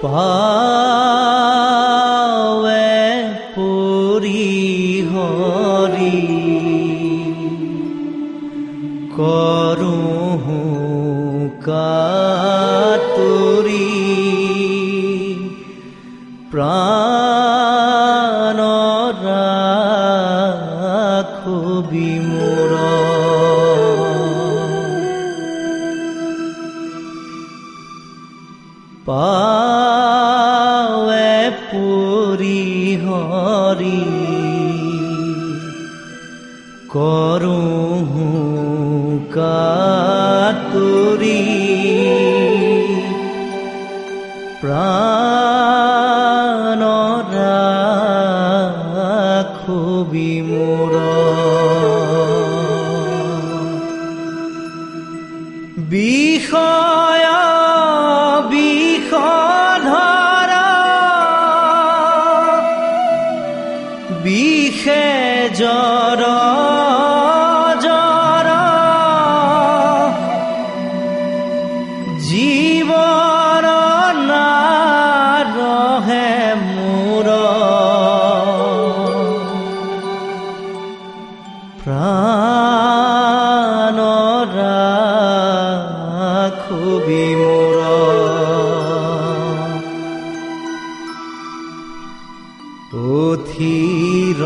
পাৱে পৰি হৰি কৰোঁ কাতুৰি প্ৰাণ ৰাখো বিমূৰ পাৱে পৰি হৰি কৰোঁ কাতুৰি প্ৰাণ ৰাখো বিমূৰ বিষয় বিষধৰা বিষে জ্বৰ জ্বৰ জীৱন নাৰহে মোৰ প্ৰাণ ৰাখো বিমূৰ অথিৰ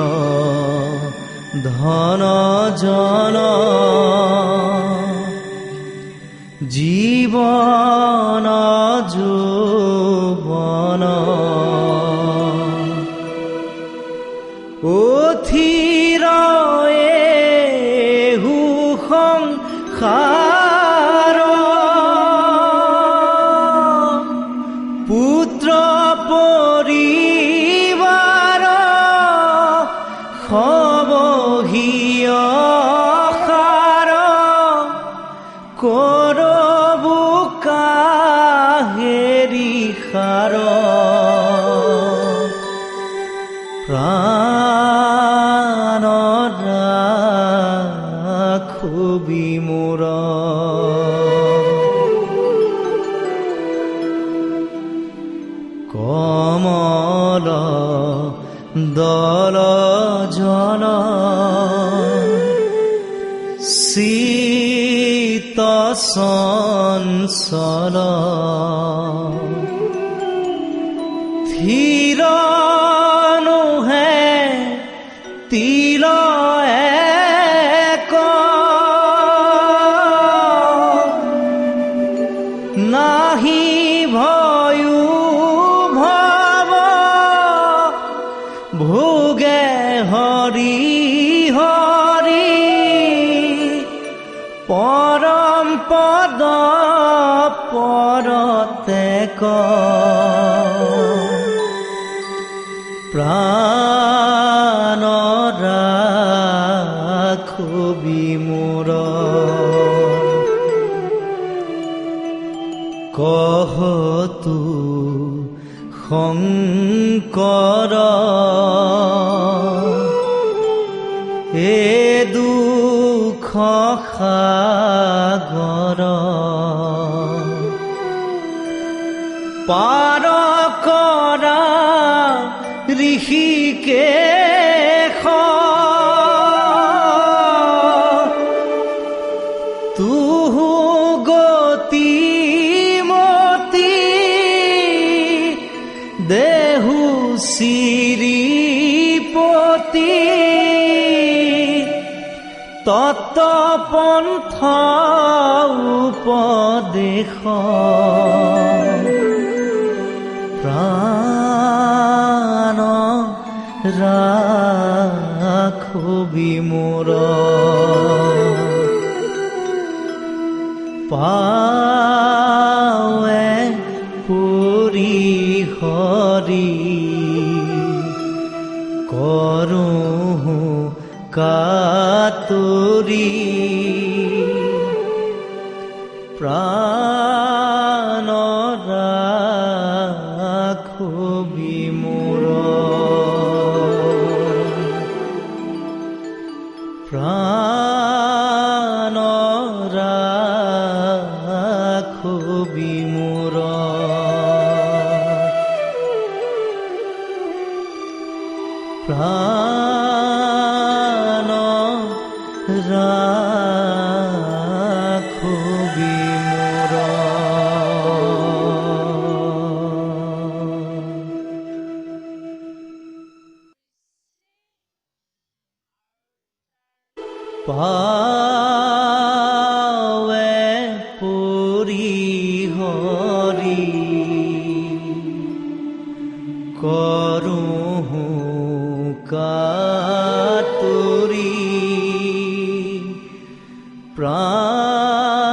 ধন জন জীৱন যৌৱন অথিৰ এহু সংসাৰ পুত্ৰ পৰিবাৰ সবহিয় সাৰ কৰবু কাহেৰি সাৰ প্ৰাণ ৰাখো বিমূৰ কমল দল জন চিত চঞ্চল থিৰ নোহে তিল এক নাহি ভয়ো ভৱ ভোগে হৰি হৰি পৰম পদ পৰতেক প্ৰাণ ৰাখো বিমূৰ কহতু শংকৰ এ দুখ সাগৰ পাৰ কৰা ঋষিকেশ তুহু গতি মতি দেহু শ্ৰীপতি তত্ত্বপন্থ উপদেশ প্ৰাণ ৰাখো বিমূৰ পাৱে পৰি হৰি কৰোঁ কাতুৰি প্ৰাণ ৰাখো বিমূৰ প্ৰাণ ৰাখো বিমূৰ प्राण राखबि मोर पावे पुरी हरि करूँ कातुरी प्राण